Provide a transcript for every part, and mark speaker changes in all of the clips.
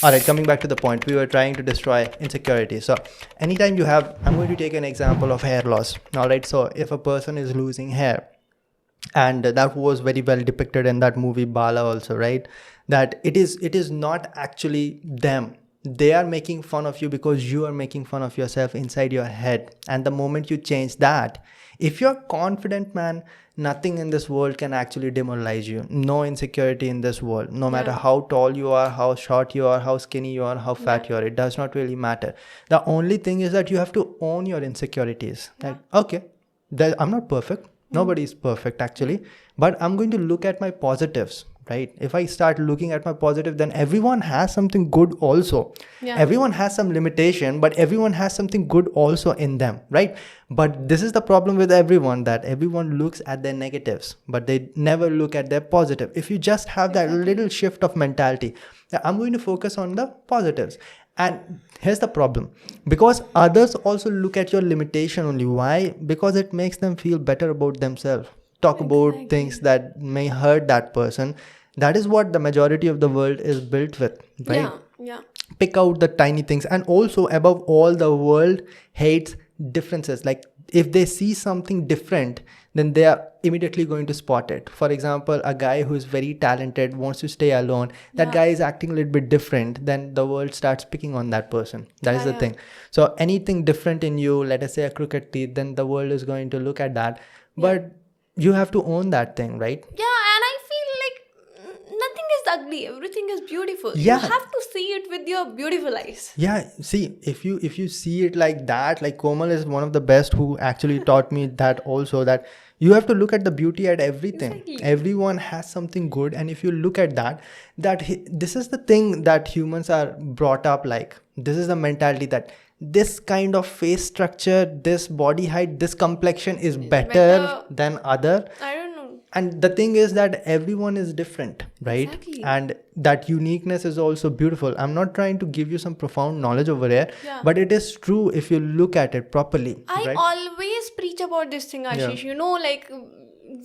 Speaker 1: All right, coming back to the point, we were trying to destroy insecurity. So, anytime you have, I'm going to take an example of hair loss. All right, so if a person is losing hair, and that was very well depicted in that movie Bala also, right? That it is not actually them. They are making fun of you because you are making fun of yourself inside your head. And the moment you change that, if you're confident, man, nothing in this world can actually demoralize you. No insecurity in this world. No matter
Speaker 2: Yeah.
Speaker 1: how tall you are, how short you are, how skinny you are, how fat you are, it does not really matter. The only thing is that you have to own your insecurities. Like, okay, I'm not perfect. Nobody is perfect actually, but I'm going to look at my positives, right? If I start looking at my positive, then everyone has something good also.
Speaker 2: Yeah.
Speaker 1: Everyone has some limitation, but everyone has something good also in them, right? But this is the problem with everyone, that everyone looks at their negatives, but they never look at their positive. If you just have that little shift of mentality, that I'm going to focus on the positives. And here's the problem, because others also look at your limitation only. Why? Because it makes them feel better about themselves. Talk about things that may hurt that person. That is what the majority of the world is built with, right?
Speaker 2: Yeah. Yeah.
Speaker 1: Pick out the tiny things. And also, above all, the world hates differences. Like, if they see something different, then they are immediately going to spot it. For example, a guy who is very talented wants to stay alone. That guy is acting a little bit different. Then the world starts picking on that person. That is the thing. So anything different in you, let us say a crooked teeth, then the world is going to look at that. But you have to own that thing, right?
Speaker 2: Yeah, and I feel like nothing is ugly. Everything is beautiful.
Speaker 1: Yeah.
Speaker 2: You have to see it with your beautiful eyes.
Speaker 1: Yeah, see, if you see it like that, like Komal is one of the best who actually taught me that also, that you have to look at the beauty at everything.
Speaker 2: Exactly.
Speaker 1: Everyone has something good, and if you look at that, this is the thing that humans are brought up like. This is the mentality that this kind of face structure, this body height, this complexion is better than other.
Speaker 2: I don't know.
Speaker 1: And the thing is that everyone is different, right?
Speaker 2: Exactly.
Speaker 1: And that uniqueness is also beautiful. I'm not trying to give you some profound knowledge over here,
Speaker 2: Yeah.
Speaker 1: but it is true if you look at it properly,
Speaker 2: I
Speaker 1: right?
Speaker 2: always preach about this thing, Ashish. You know, like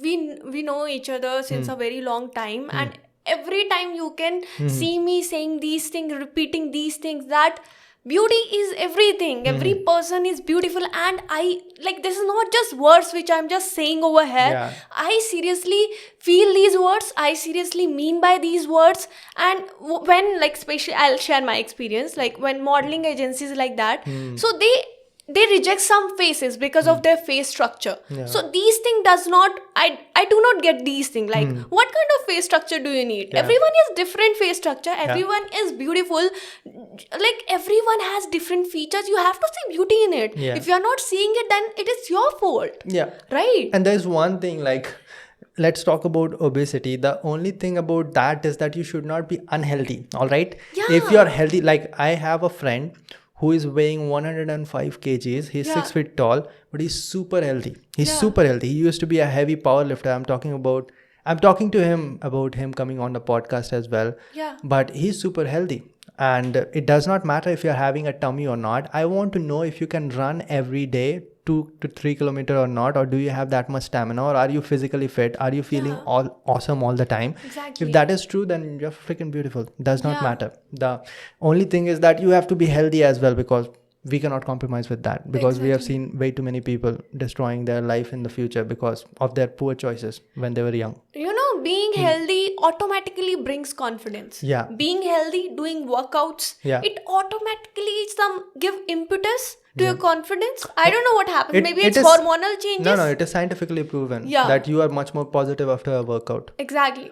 Speaker 2: we know each other since a very long time, and every time you can see me saying these things, repeating these things, that beauty is everything. Every person is beautiful, and I like, this is not just words which I'm just saying over here.
Speaker 1: Yeah.
Speaker 2: I seriously feel these words. I seriously mean by these words. And when, like, especially, I'll share my experience. Like, when modeling agencies like that, so they reject some faces because of their face structure. So these thing does not, I do not get these things. Like, what kind of face structure do you need?
Speaker 1: Yeah.
Speaker 2: Everyone is different face structure. Everyone is beautiful. Like, everyone has different features. You have to see beauty in it.
Speaker 1: Yeah.
Speaker 2: If you're not seeing it, then it is your fault.
Speaker 1: Yeah.
Speaker 2: Right?
Speaker 1: And there's one thing, like, let's talk about obesity. The only thing about that is that you should not be unhealthy, all right?
Speaker 2: Yeah.
Speaker 1: If you're healthy, like, I have a friend who is weighing 105 kgs. He's 6 feet tall, but he's super healthy. He's super healthy. He used to be a heavy power lifter. I'm talking to him about him coming on the podcast as well.
Speaker 2: Yeah.
Speaker 1: But he's super healthy. And it does not matter if you're having a tummy or not. I want to know if you can run every day 2 to 3 kilometers or not, or do you have that much stamina, or are you physically fit? Are you feeling all awesome all the time?
Speaker 2: Exactly.
Speaker 1: If that is true, then you're freaking beautiful. Does not
Speaker 2: Yeah.
Speaker 1: matter. The only thing is that you have to be healthy as well, because we cannot compromise with that, because we have seen way too many people destroying their life in the future because of their poor choices when they were young.
Speaker 2: You know, being healthy automatically brings confidence.
Speaker 1: Yeah.
Speaker 2: Being healthy, doing workouts,
Speaker 1: Yeah.
Speaker 2: it automatically give impetus to your confidence. I don't know what happens. Maybe
Speaker 1: it
Speaker 2: it's
Speaker 1: is-
Speaker 2: hormonal changes.
Speaker 1: No, it is scientifically proven
Speaker 2: Yeah.
Speaker 1: that you are much more positive after a workout.
Speaker 2: Exactly.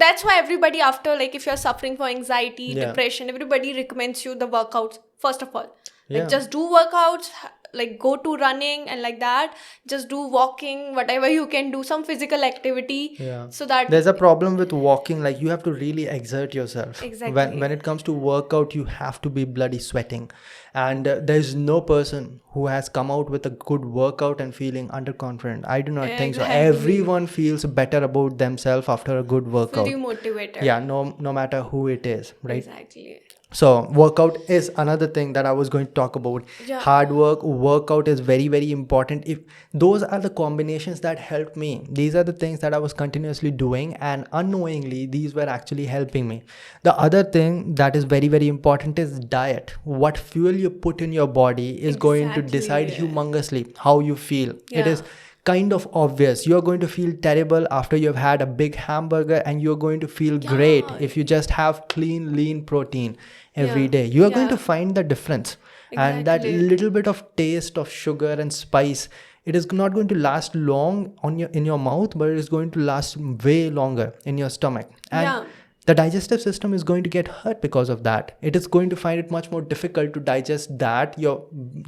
Speaker 2: That's why everybody, after, like, if you're suffering for anxiety, depression, everybody recommends you the workouts first of all.
Speaker 1: Yeah.
Speaker 2: Like, just do workouts, like, go to running and like that. Just do walking, whatever you can do, some physical activity.
Speaker 1: Yeah.
Speaker 2: So that
Speaker 1: There's a problem with walking, like, you have to really exert yourself.
Speaker 2: Exactly.
Speaker 1: When it comes to workout, you have to be bloody sweating. And there's no person who has come out with a good workout and feeling underconfident. I do not think so.
Speaker 2: Exactly.
Speaker 1: Everyone feels better about themselves after a good workout.
Speaker 2: feel you motivated.
Speaker 1: Yeah, no matter who it is, right?
Speaker 2: Exactly.
Speaker 1: So workout is another thing that I was going to talk about.
Speaker 2: Yeah.
Speaker 1: Hard work, workout is very, very important. If those are the combinations that helped me, these are the things that I was continuously doing, and unknowingly these were actually helping me. The other thing that is very, very important is diet. What fuel you put in your body is going to decide
Speaker 2: Exactly.
Speaker 1: humongously how you feel. It
Speaker 2: Yeah.
Speaker 1: is kind of obvious. You're going to feel terrible after you've had a big hamburger, and you're going to feel great if you just have clean, lean protein every
Speaker 2: Yeah.
Speaker 1: day. You are going to
Speaker 2: Yeah.
Speaker 1: find the difference. And that
Speaker 2: Exactly.
Speaker 1: little bit of taste of sugar and spice, it is not going to last long in your mouth, but it is going to last way longer in your stomach. And
Speaker 2: Yeah.
Speaker 1: the digestive system is going to get hurt because of that. It is going to find it much more difficult to digest that. Your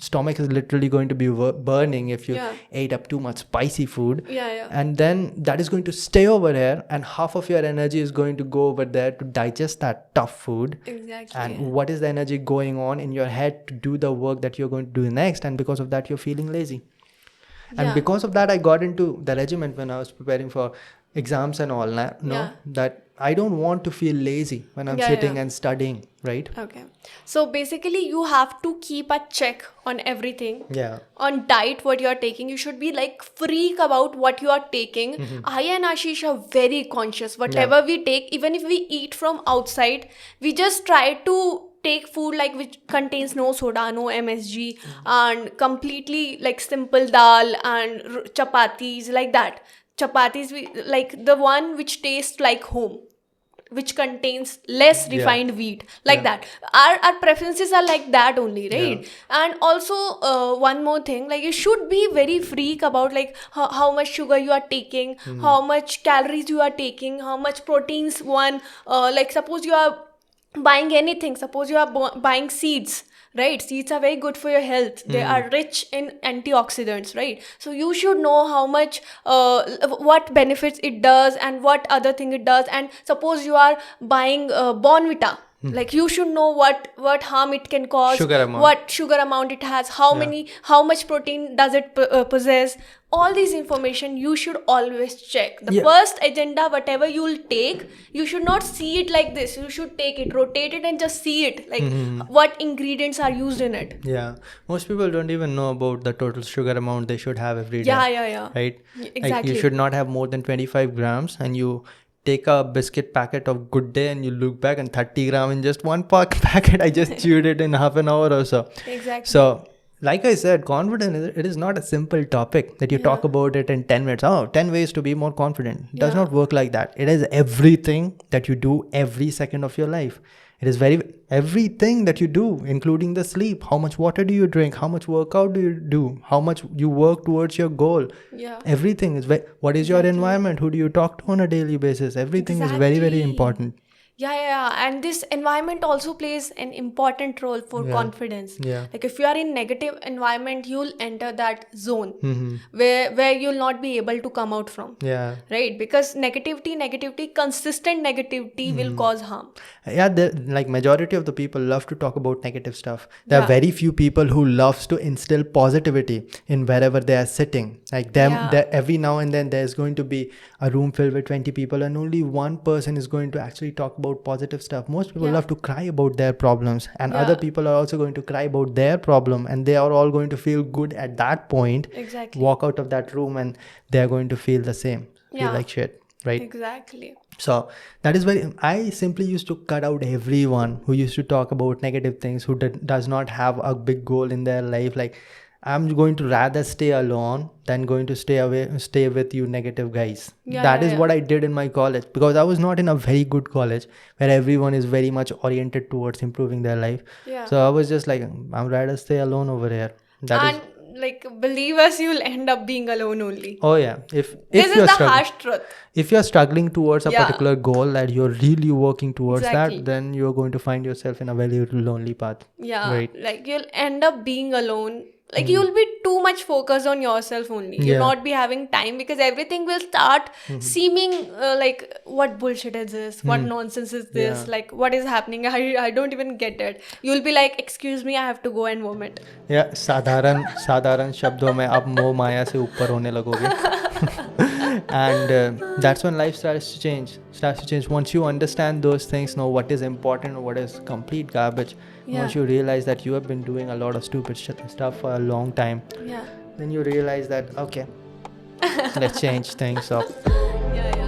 Speaker 1: stomach is literally going to be burning if you
Speaker 2: Yeah.
Speaker 1: ate up too much spicy food.
Speaker 2: Yeah, yeah.
Speaker 1: And then that is going to stay over here, and half of your energy is going to go over there to digest that tough food.
Speaker 2: Exactly.
Speaker 1: And what is the energy going on in your head to do the work that you're going to do next? And because of that, you're feeling lazy. And
Speaker 2: Yeah.
Speaker 1: because of that, I got into the regiment when I was preparing for exams and all that.
Speaker 2: Yeah.
Speaker 1: That I don't want to feel lazy when I'm
Speaker 2: Yeah,
Speaker 1: sitting
Speaker 2: yeah.
Speaker 1: and studying, right?
Speaker 2: Okay. So basically, you have to keep a check on everything.
Speaker 1: Yeah.
Speaker 2: On diet, what you are taking, you should be like freak about what you are taking. I and Ashish are very conscious. Whatever we take, even if we eat from outside, we just try to take food like which contains no soda, no MSG, and completely like simple dal and chapatis like that. Chapatis, like the one which tastes like home, which contains less refined wheat, like that. Our preferences are like that only, right? And also one more thing, like you should be very freak about like how much sugar you are taking, how much calories you are taking, how much proteins one, like suppose you are buying anything, suppose you are buying seeds, right? Seeds are very good for your health. They are rich in antioxidants, right? So you should know how much what benefits it does and what other thing it does. And suppose you are buying Bonvita, like you should know what harm it can cause,
Speaker 1: Sugar amount.
Speaker 2: what sugar amount it has, how much protein does it possess. All these information you should always check. The first agenda, whatever you'll take, you should not see it like this. You should take it, rotate it, and just see it like what ingredients are used in it.
Speaker 1: Yeah. Most people don't even know about the total sugar amount they should have every day.
Speaker 2: Yeah.
Speaker 1: Right? Like
Speaker 2: Exactly.
Speaker 1: you should not have more than 25 grams, and you take a biscuit packet of Good Day and you look back and 30 gram in just one packet. I just chewed it in half an hour or so.
Speaker 2: Exactly.
Speaker 1: So like I said, confidence, it is not a simple topic that you talk about it in 10 minutes. 10 ways to be more confident. It does not work like that. It is everything that you do every second of your life. It is everything that you do, including the sleep. How much water do you drink? How much workout do you do? How much you work towards your goal?
Speaker 2: Yeah.
Speaker 1: Everything is what is your environment? Who do you talk to on a daily basis? Everything is very, very
Speaker 2: Exactly.
Speaker 1: important.
Speaker 2: Yeah. And this environment also plays an important role for confidence.
Speaker 1: Yeah.
Speaker 2: Like if you are in negative environment, you'll enter that zone where you'll not be able to come out from.
Speaker 1: Yeah.
Speaker 2: Right? Because negativity, consistent negativity will cause harm.
Speaker 1: Yeah, like majority of the people love to talk about negative stuff. There are very few people who loves to instill positivity in wherever they are sitting. Like every now and then there's going to be a room filled with 20 people, and only one person is going to actually talk about positive stuff. Most people love to cry about their problems, and other people are also going to cry about their problem, and they are all going to feel good at that point.
Speaker 2: Exactly.
Speaker 1: Walk out of that room and they're going to feel the same. Feel like shit, right?
Speaker 2: Exactly.
Speaker 1: So that is why I simply used to cut out everyone who used to talk about negative things, who does not have a big goal in their life. Like, I'm going to rather stay alone than going to stay with you negative guys. That is what I did in my college, because I was not in a very good college where everyone is very much oriented towards improving their life.
Speaker 2: Yeah.
Speaker 1: So I was just like, I'd rather stay alone over here.
Speaker 2: Like, believe us, you'll end up being alone only.
Speaker 1: Oh yeah. If
Speaker 2: This is
Speaker 1: you're
Speaker 2: the
Speaker 1: struggling,
Speaker 2: harsh truth.
Speaker 1: if you're struggling towards a particular goal that you're really working towards
Speaker 2: Exactly.
Speaker 1: that, then you're going to find yourself in a very lonely path.
Speaker 2: Yeah.
Speaker 1: Right.
Speaker 2: Like you'll end up being alone. Like you'll be too much focused on yourself only. You'll not be having time, because everything will start seeming like, what bullshit is this? What nonsense is this? Like, what is happening? I don't even get it. You'll be like, excuse me, I have to go and vomit.
Speaker 1: या साधारण शब्दों में आप मोह माया से ऊपर होने लगोगे. And that's when life starts to change. Once you understand those things, know what is important, what is complete garbage.
Speaker 2: Yeah.
Speaker 1: Once you realize that you have been doing a lot of stupid stuff for a long time,
Speaker 2: Yeah.
Speaker 1: then you realize that, okay, let's change things up.
Speaker 2: Yeah.